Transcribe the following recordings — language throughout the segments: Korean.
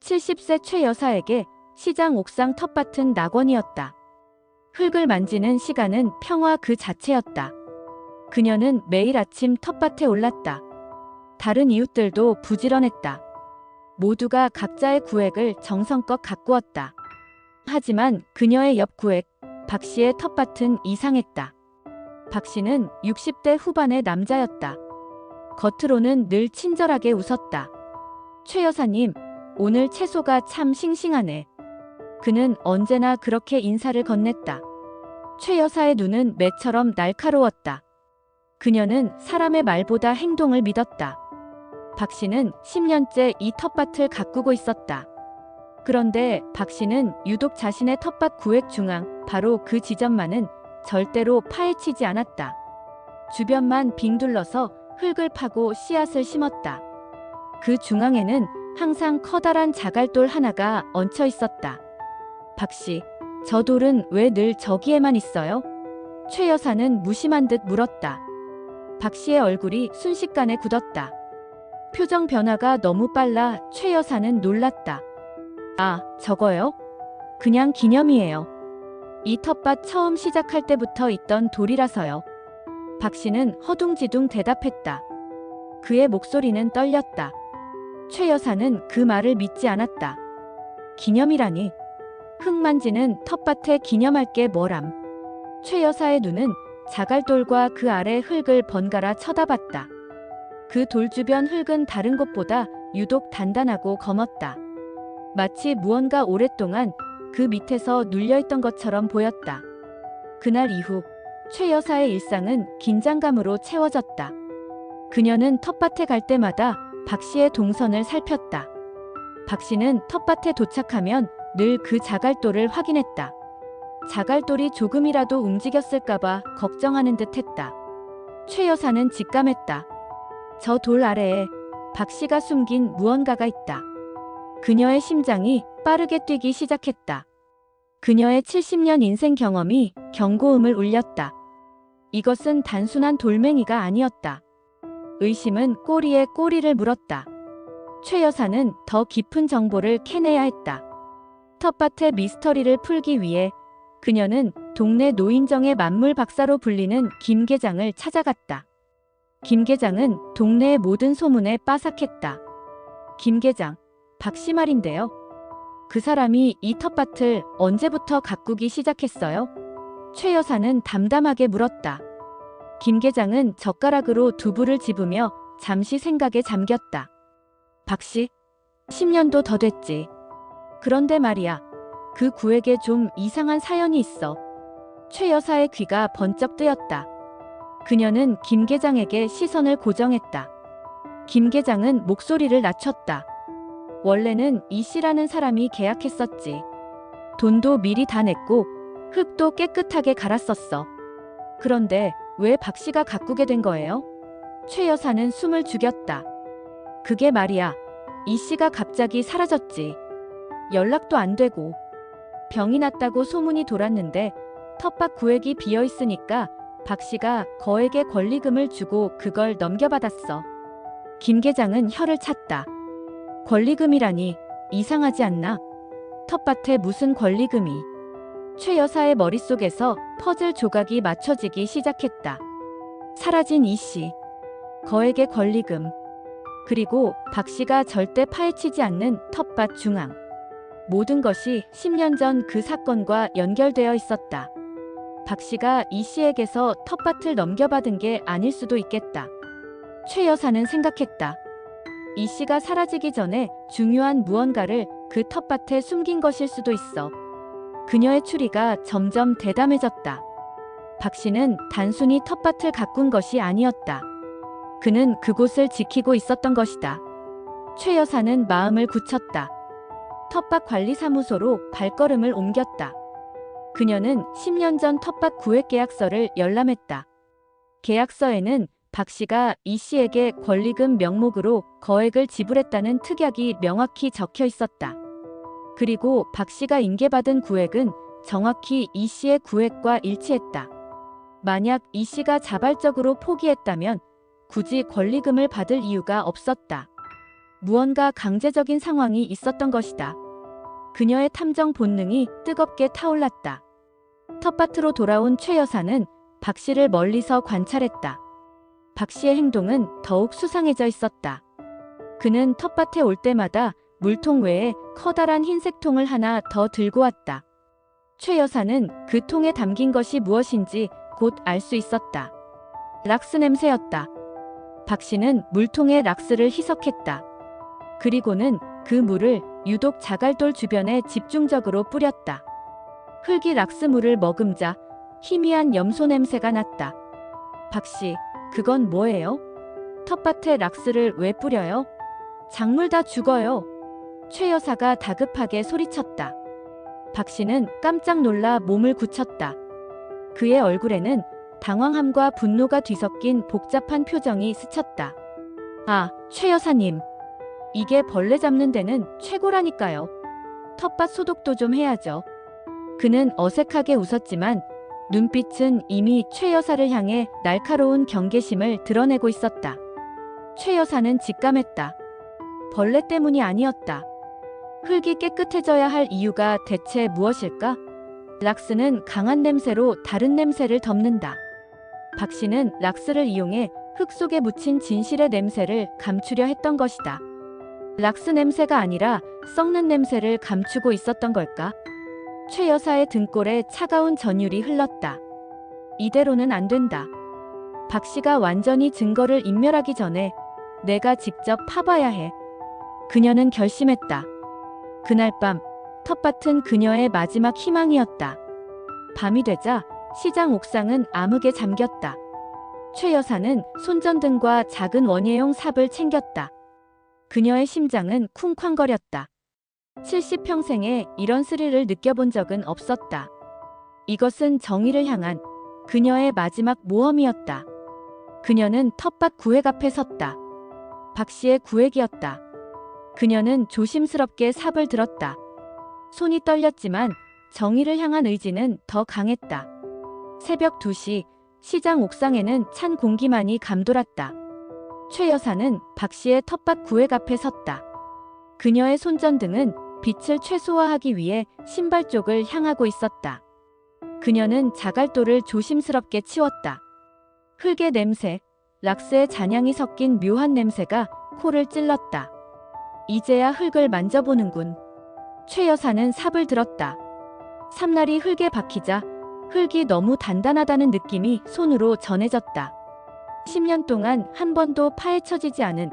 70세 최 여사에게 시장 옥상 텃밭은 낙원이었다. 흙을 만지는 시간은 평화 그 자체였다. 그녀는 매일 아침 텃밭에 올랐다. 다른 이웃들도 부지런했다. 모두가 각자의 구획을 정성껏 가꾸었다. 하지만 그녀의 옆 구획, 박 씨의 텃밭은 이상했다. 박 씨는 60대 후반의 남자였다. 겉으로는 늘 친절하게 웃었다. 최 여사님, 오늘 채소가 참 싱싱하네. 그는 언제나 그렇게 인사를 건넸다. 최 여사의 눈은 매처럼 날카로웠다. 그녀는 사람의 말보다 행동을 믿었다. 박 씨는 10년째 이 텃밭을 가꾸고 있었다. 그런데 박 씨는 유독 자신의 텃밭 구획 중앙, 바로 그 지점만은 절대로 파헤치지 않았다. 주변만 빙 둘러서 흙을 파고 씨앗을 심었다. 그 중앙에는 항상 커다란 자갈돌 하나가 얹혀 있었다. 박 씨, 저 돌은 왜 늘 저기에만 있어요? 최 여사는 무심한 듯 물었다. 박 씨의 얼굴이 순식간에 굳었다. 표정 변화가 너무 빨라 최 여사는 놀랐다. 아, 저거요? 그냥 기념이에요. 이 텃밭 처음 시작할 때부터 있던 돌이라서요. 박 씨는 허둥지둥 대답했다. 그의 목소리는 떨렸다. 최 여사는 그 말을 믿지 않았다. 기념이라니. 흙 만지는 텃밭에 기념할 게 뭐람. 최 여사의 눈은 자갈돌과 그 아래 흙을 번갈아 쳐다봤다. 그 돌 주변 흙은 다른 곳보다 유독 단단하고 검었다. 마치 무언가 오랫동안 그 밑에서 눌려있던 것처럼 보였다. 그날 이후 최 여사의 일상은 긴장감으로 채워졌다. 그녀는 텃밭에 갈 때마다 박 씨의 동선을 살폈다. 박 씨는 텃밭에 도착하면 늘 그 자갈돌을 확인했다. 자갈돌이 조금이라도 움직였을까봐 걱정하는 듯 했다. 최 여사는 직감했다. 저 돌 아래에 박 씨가 숨긴 무언가가 있다. 그녀의 심장이 빠르게 뛰기 시작했다. 그녀의 70년 인생 경험이 경고음을 울렸다. 이것은 단순한 돌멩이가 아니었다. 의심은 꼬리에 꼬리를 물었다. 최 여사는 더 깊은 정보를 캐내야 했다. 텃밭의 미스터리를 풀기 위해 그녀는 동네 노인정의 만물 박사로 불리는 김 계장을 찾아갔다. 김 계장은 동네의 모든 소문에 빠삭했다. 김 계장, 박 씨 말인데요. 그 사람이 이 텃밭을 언제부터 가꾸기 시작했어요? 최 여사는 담담하게 물었다. 김 계장은 젓가락으로 두부를 집으며 잠시 생각에 잠겼다. 박 씨? 10년도 더 됐지. 그런데 말이야, 그 구에게 좀 이상한 사연이 있어. 최 여사의 귀가 번쩍 뜨였다. 그녀는 김 계장에게 시선을 고정했다. 김 계장은 목소리를 낮췄다. 원래는 이 씨라는 사람이 계약했었지. 돈도 미리 다 냈고 흙도 깨끗하게 갈았었어. 그런데 왜 박 씨가 가꾸게 된 거예요? 최 여사는 숨을 죽였다. 그게 말이야, 이 씨가 갑자기 사라졌지. 연락도 안 되고. 병이 났다고 소문이 돌았는데 텃밭 구획이 비어 있으니까 박 씨가 거액의 권리금을 주고 그걸 넘겨받았어. 김 계장은 혀를 찼다. 권리금이라니, 이상하지 않나? 텃밭에 무슨 권리금이? 최 여사의 머릿속에서 퍼즐 조각이 맞춰지기 시작했다. 사라진 이 씨, 거액의 권리금, 그리고 박 씨가 절대 파헤치지 않는 텃밭 중앙. 모든 것이 10년 전 그 사건과 연결되어 있었다. 박 씨가 이 씨에게서 텃밭을 넘겨받은 게 아닐 수도 있겠다. 최 여사는 생각했다. 이 씨가 사라지기 전에 중요한 무언가를 그 텃밭에 숨긴 것일 수도 있어. 그녀의 추리가 점점 대담해졌다. 박 씨는 단순히 텃밭을 가꾼 것이 아니었다. 그는 그곳을 지키고 있었던 것이다. 최 여사는 마음을 굳혔다. 텃밭 관리사무소로 발걸음을 옮겼다. 그녀는 10년 전 텃밭 구획 계약서를 열람했다. 계약서에는 박 씨가 이 씨에게 권리금 명목으로 거액을 지불했다는 특약이 명확히 적혀 있었다. 그리고 박 씨가 인계받은 구획은 정확히 이 씨의 구획과 일치했다. 만약 이 씨가 자발적으로 포기했다면 굳이 권리금을 받을 이유가 없었다. 무언가 강제적인 상황이 있었던 것이다. 그녀의 탐정 본능이 뜨겁게 타올랐다. 텃밭으로 돌아온 최 여사는 박 씨를 멀리서 관찰했다. 박 씨의 행동은 더욱 수상해져 있었다. 그는 텃밭에 올 때마다 물통 외에 커다란 흰색 통을 하나 더 들고 왔다. 최 여사는 그 통에 담긴 것이 무엇인지 곧 알 수 있었다. 락스 냄새였다. 박 씨는 물통에 락스를 희석했다. 그리고는 그 물을 유독 자갈돌 주변에 집중적으로 뿌렸다. 흙이 락스 물을 머금자 희미한 염소 냄새가 났다. 박 씨, 그건 뭐예요? 텃밭에 락스를 왜 뿌려요? 작물 다 죽어요. 최 여사가 다급하게 소리쳤다. 박 씨는 깜짝 놀라 몸을 굳혔다. 그의 얼굴에는 당황함과 분노가 뒤섞인 복잡한 표정이 스쳤다. 아, 최 여사님. 이게 벌레 잡는 데는 최고라니까요. 텃밭 소독도 좀 해야죠. 그는 어색하게 웃었지만 눈빛은 이미 최 여사를 향해 날카로운 경계심을 드러내고 있었다. 최 여사는 직감했다. 벌레 때문이 아니었다. 흙이 깨끗해져야 할 이유가 대체 무엇일까? 락스는 강한 냄새로 다른 냄새를 덮는다. 박 씨는 락스를 이용해 흙 속에 묻힌 진실의 냄새를 감추려 했던 것이다. 락스 냄새가 아니라 썩는 냄새를 감추고 있었던 걸까? 최 여사의 등골에 차가운 전율이 흘렀다. 이대로는 안 된다. 박 씨가 완전히 증거를 인멸하기 전에 내가 직접 파봐야 해. 그녀는 결심했다. 그날 밤, 텃밭은 그녀의 마지막 희망이었다. 밤이 되자 시장 옥상은 암흑에 잠겼다. 최 여사는 손전등과 작은 원예용 삽을 챙겼다. 그녀의 심장은 쿵쾅거렸다. 70평생에 이런 스릴을 느껴본 적은 없었다. 이것은 정의를 향한 그녀의 마지막 모험이었다. 그녀는 텃밭 구획 앞에 섰다. 박 씨의 구획이었다. 그녀는 조심스럽게 삽을 들었다. 손이 떨렸지만 정의를 향한 의지는 더 강했다. 새벽 2시 시장 옥상에는 찬 공기만이 감돌았다. 최 여사는 박 씨의 텃밭 구획 앞에 섰다. 그녀의 손전등은 빛을 최소화하기 위해 신발 쪽을 향하고 있었다. 그녀는 자갈돌을 조심스럽게 치웠다. 흙의 냄새, 락스의 잔향이 섞인 묘한 냄새가 코를 찔렀다. 이제야 흙을 만져보는군. 최 여사는 삽을 들었다. 삽날이 흙에 박히자 흙이 너무 단단하다는 느낌이 손으로 전해졌다. 10년 동안 한 번도 파헤쳐지지 않은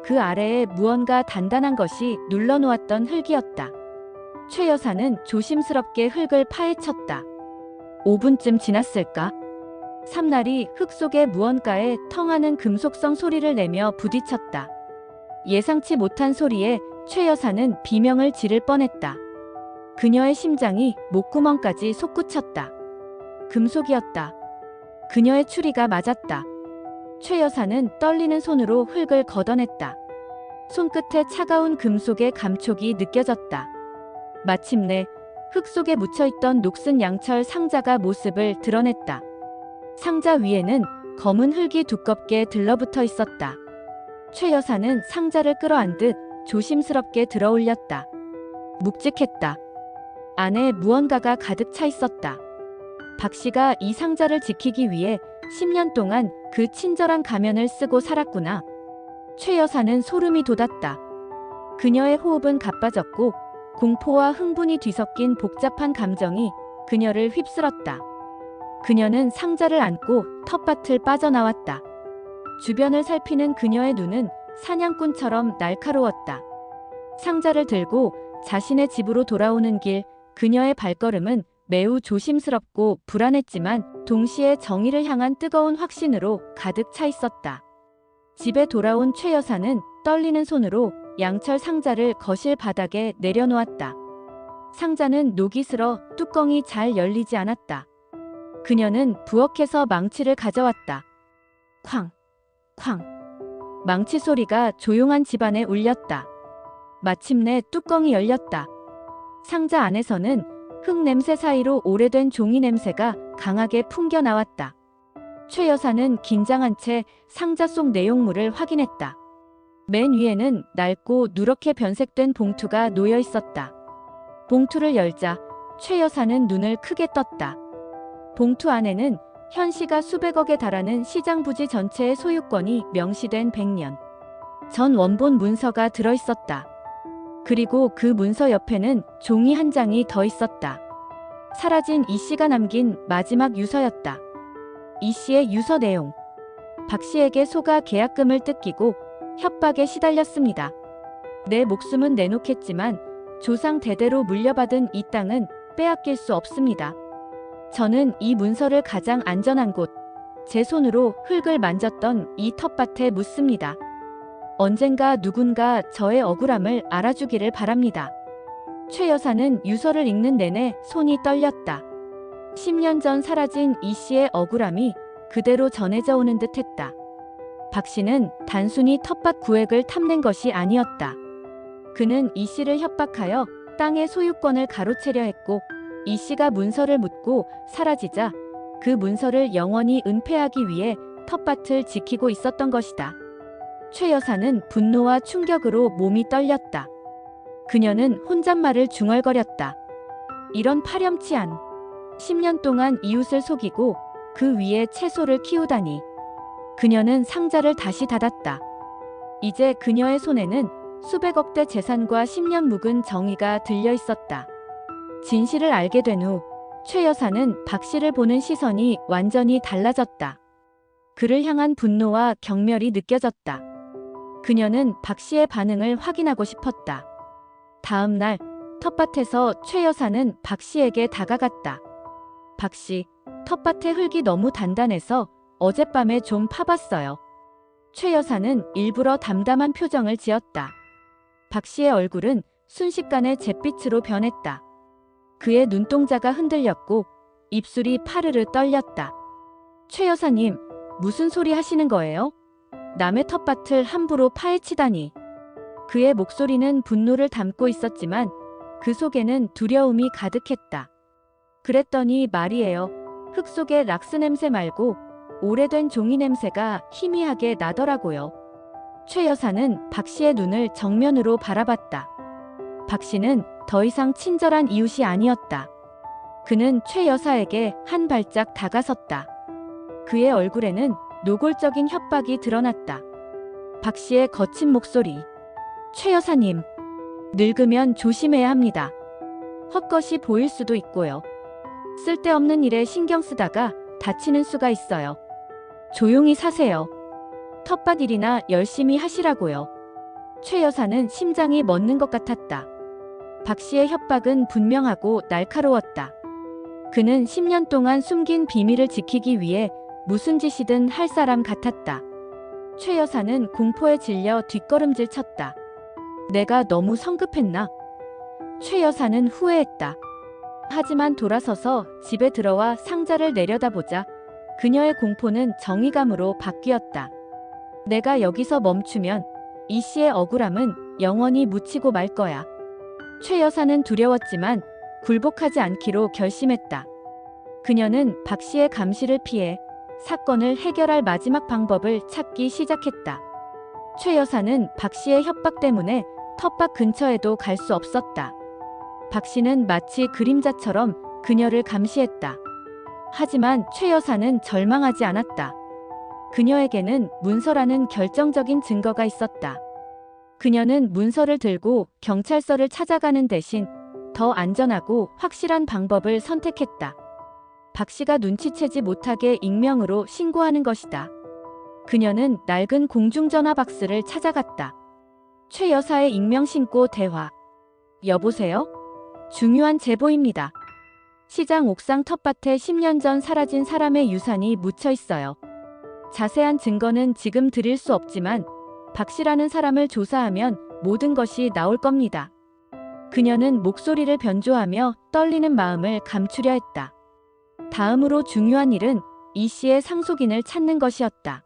그 아래에 무언가 단단한 것이 눌러놓았던 흙이었다. 최 여사는 조심스럽게 흙을 파헤쳤다. 5분쯤 지났을까? 삽날이 흙 속의 무언가에 텅하는 금속성 소리를 내며 부딪혔다. 예상치 못한 소리에 최 여사는 비명을 지를 뻔했다. 그녀의 심장이 목구멍까지 솟구쳤다. 금속이었다. 그녀의 추리가 맞았다. 최 여사는 떨리는 손으로 흙을 걷어냈다. 손끝에 차가운 금속의 감촉이 느껴졌다. 마침내 흙 속에 묻혀있던 녹슨 양철 상자가 모습을 드러냈다. 상자 위에는 검은 흙이 두껍게 들러붙어 있었다. 최 여사는 상자를 끌어안듯 조심스럽게 들어올렸다. 묵직했다. 안에 무언가가 가득 차 있었다. 박 씨가 이 상자를 지키기 위해 10년 동안 그 친절한 가면을 쓰고 살았구나. 최 여사는 소름이 돋았다. 그녀의 호흡은 가빠졌고 공포와 흥분이 뒤섞인 복잡한 감정이 그녀를 휩쓸었다. 그녀는 상자를 안고 텃밭을 빠져나왔다. 주변을 살피는 그녀의 눈은 사냥꾼처럼 날카로웠다. 상자를 들고 자신의 집으로 돌아오는 길, 그녀의 발걸음은 매우 조심스럽고 불안했지만 동시에 정의를 향한 뜨거운 확신으로 가득 차 있었다. 집에 돌아온 최 여사는 떨리는 손으로 양철 상자를 거실 바닥에 내려놓았다. 상자는 녹이 슬어 뚜껑이 잘 열리지 않았다. 그녀는 부엌에서 망치를 가져왔다. 쾅, 쾅. 망치 소리가 조용한 집안에 울렸다. 마침내 뚜껑이 열렸다. 상자 안에서는 흙 냄새 사이로 오래된 종이 냄새가 강하게 풍겨 나왔다. 최 여사는 긴장한 채 상자 속 내용물을 확인했다. 맨 위에는 낡고 누렇게 변색된 봉투가 놓여 있었다. 봉투를 열자 최 여사는 눈을 크게 떴다. 봉투 안에는 현 시가 수백억에 달하는 시장 부지 전체의 소유권이 명시된 100년 전 원본 문서가 들어 있었다. 그리고 그 문서 옆에는 종이 한 장이 더 있었다. 사라진 이 씨가 남긴 마지막 유서였다. 이 씨의 유서 내용. 박 씨에게 속아 계약금을 뜯기고 협박에 시달렸습니다. 내 목숨은 내놓겠지만 조상 대대로 물려받은 이 땅은 빼앗길 수 없습니다. 저는 이 문서를 가장 안전한 곳, 제 손으로 흙을 만졌던 이 텃밭에 묻습니다. 언젠가 누군가 저의 억울함을 알아주기를 바랍니다. 최 여사는 유서를 읽는 내내 손이 떨렸다. 10년 전 사라진 이 씨의 억울함이 그대로 전해져 오는 듯했다. 박 씨는 단순히 텃밭 구획을 탐낸 것이 아니었다. 그는 이 씨를 협박하여 땅의 소유권을 가로채려 했고 이 씨가 문서를 묻고 사라지자 그 문서를 영원히 은폐하기 위해 텃밭을 지키고 있었던 것이다. 최 여사는 분노와 충격으로 몸이 떨렸다. 그녀는 혼잣말을 중얼거렸다. 이런 파렴치한 10년 동안 이웃을 속이고 그 위에 채소를 키우다니. 그녀는 상자를 다시 닫았다. 이제 그녀의 손에는 수백억대 재산과 10년 묵은 정의가 들려 있었다. 진실을 알게 된 후 최 여사는 박 씨를 보는 시선이 완전히 달라졌다. 그를 향한 분노와 경멸이 느껴졌다. 그녀는 박 씨의 반응을 확인하고 싶었다. 다음 날 텃밭에서 최 여사는 박 씨에게 다가갔다. 박 씨, 텃밭의 흙이 너무 단단해서 어젯밤에 좀 파봤어요. 최 여사는 일부러 담담한 표정을 지었다. 박 씨의 얼굴은 순식간에 잿빛으로 변했다. 그의 눈동자가 흔들렸고 입술이 파르르 떨렸다. 최 여사님, 무슨 소리 하시는 거예요? 남의 텃밭을 함부로 파헤치다니. 그의 목소리는 분노를 담고 있었지만 그 속에는 두려움이 가득했다. 그랬더니 말이에요. 흙 속에 락스 냄새 말고 오래된 종이 냄새가 희미하게 나더라고요. 최 여사는 박 씨의 눈을 정면으로 바라봤다. 박 씨는 더 이상 친절한 이웃이 아니었다. 그는 최 여사에게 한 발짝 다가섰다. 그의 얼굴에는 노골적인 협박이 드러났다. 박 씨의 거친 목소리. 최 여사님, 늙으면 조심해야 합니다. 헛것이 보일 수도 있고요. 쓸데없는 일에 신경 쓰다가 다치는 수가 있어요. 조용히 사세요. 텃밭 일이나 열심히 하시라고요. 최 여사는 심장이 멎는 것 같았다. 박 씨의 협박은 분명하고 날카로웠다. 그는 10년 동안 숨긴 비밀을 지키기 위해 무슨 짓이든 할 사람 같았다. 최 여사는 공포에 질려 뒷걸음질 쳤다. 내가 너무 성급했나? 최 여사는 후회했다. 하지만 돌아서서 집에 들어와 상자를 내려다보자 그녀의 공포는 정의감으로 바뀌었다. 내가 여기서 멈추면 이 씨의 억울함은 영원히 묻히고 말 거야. 최 여사는 두려웠지만 굴복하지 않기로 결심했다. 그녀는 박 씨의 감시를 피해 사건을 해결할 마지막 방법을 찾기 시작했다. 최 여사는 박 씨의 협박 때문에 텃밭 근처에도 갈 수 없었다. 박 씨는 마치 그림자처럼 그녀를 감시했다. 하지만 최 여사는 절망하지 않았다. 그녀에게는 문서라는 결정적인 증거가 있었다. 그녀는 문서를 들고 경찰서를 찾아가는 대신 더 안전하고 확실한 방법을 선택했다. 박 씨가 눈치채지 못하게 익명으로 신고하는 것이다. 그녀는 낡은 공중전화 박스를 찾아갔다. 최 여사의 익명 신고 대화. 여보세요? 중요한 제보입니다. 시장 옥상 텃밭에 10년 전 사라진 사람의 유산이 묻혀 있어요. 자세한 증거는 지금 드릴 수 없지만 박 씨라는 사람을 조사하면 모든 것이 나올 겁니다. 그녀는 목소리를 변조하며 떨리는 마음을 감추려 했다. 다음으로 중요한 일은 이 씨의 상속인을 찾는 것이었다.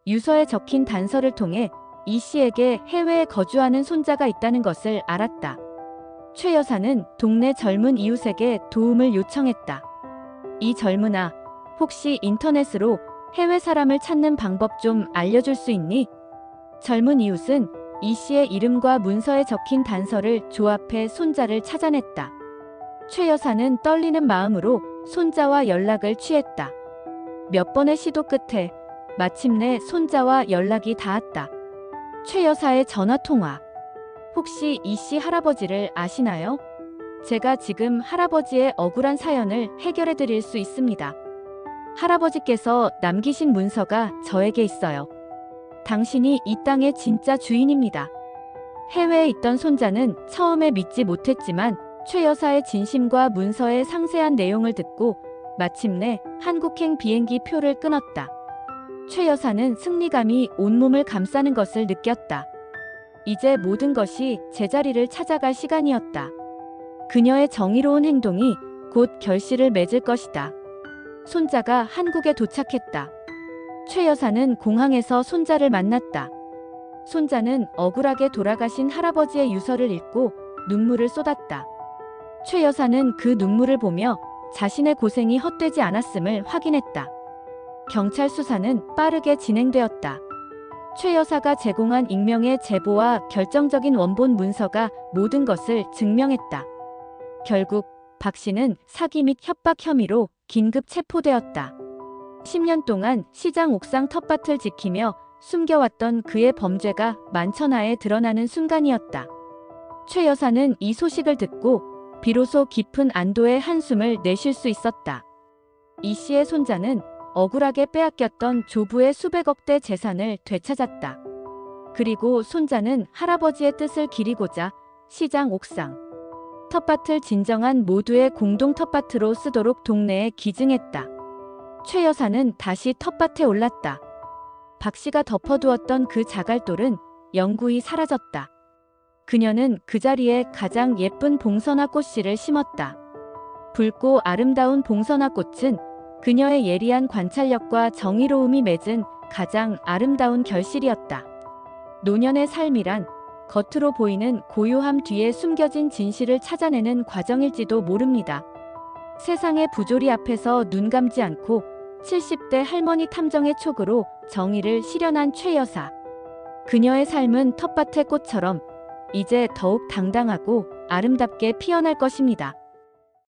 유서에 적힌 단서를 통해 이 씨에게 해외에 거주하는 손자가 있다는 것을 알았다. 최 여사는 동네 젊은 이웃에게 도움을 요청했다. 이 젊은아, 혹시 인터넷으로 해외 사람을 찾는 방법 좀 알려줄 수 있니? 젊은 이웃은 이 씨의 이름과 문서에 적힌 단서를 조합해 손자를 찾아냈다. 최 여사는 떨리는 마음으로 손자와 연락을 취했다. 몇 번의 시도 끝에 마침내 손자와 연락이 닿았다. 최 여사의 전화통화. 혹시 이 씨 할아버지를 아시나요? 제가 지금 할아버지의 억울한 사연을 해결해 드릴 수 있습니다. 할아버지께서 남기신 문서가 저에게 있어요. 당신이 이 땅의 진짜 주인입니다. 해외에 있던 손자는 처음에 믿지 못했지만 최 여사의 진심과 문서의 상세한 내용을 듣고 마침내 한국행 비행기 표를 끊었다. 최 여사는 승리감이 온몸을 감싸는 것을 느꼈다. 이제 모든 것이 제자리를 찾아갈 시간이었다. 그녀의 정의로운 행동이 곧 결실을 맺을 것이다. 손자가 한국에 도착했다. 최 여사는 공항에서 손자를 만났다. 손자는 억울하게 돌아가신 할아버지의 유서를 읽고 눈물을 쏟았다. 최 여사는 그 눈물을 보며 자신의 고생이 헛되지 않았음을 확인했다. 경찰 수사는 빠르게 진행되었다. 최 여사가 제공한 익명의 제보와 결정적인 원본 문서가 모든 것을 증명했다. 결국 박 씨는 사기 및 협박 혐의로 긴급 체포되었다. 10년 동안 시장 옥상 텃밭을 지키며 숨겨왔던 그의 범죄가 만천하에 드러나는 순간이었다. 최 여사는 이 소식을 듣고 비로소 깊은 안도의 한숨을 내쉴 수 있었다. 이 씨의 손자는 억울하게 빼앗겼던 조부의 수백억대 재산을 되찾았다. 그리고 손자는 할아버지의 뜻을 기리고자 시장 옥상 텃밭을 진정한 모두의 공동 텃밭으로 쓰도록 동네에 기증했다. 최 여사는 다시 텃밭에 올랐다. 박 씨가 덮어두었던 그 자갈돌은 영구히 사라졌다. 그녀는 그 자리에 가장 예쁜 봉선화 꽃씨를 심었다. 붉고 아름다운 봉선화 꽃은 그녀의 예리한 관찰력과 정의로움이 맺은 가장 아름다운 결실이었다. 노년의 삶이란 겉으로 보이는 고요함 뒤에 숨겨진 진실을 찾아내는 과정일지도 모릅니다. 세상의 부조리 앞에서 눈 감지 않고 70대 할머니 탐정의 촉으로 정의를 실현한 최 여사. 그녀의 삶은 텃밭의 꽃처럼 이제 더욱 당당하고 아름답게 피어날 것입니다.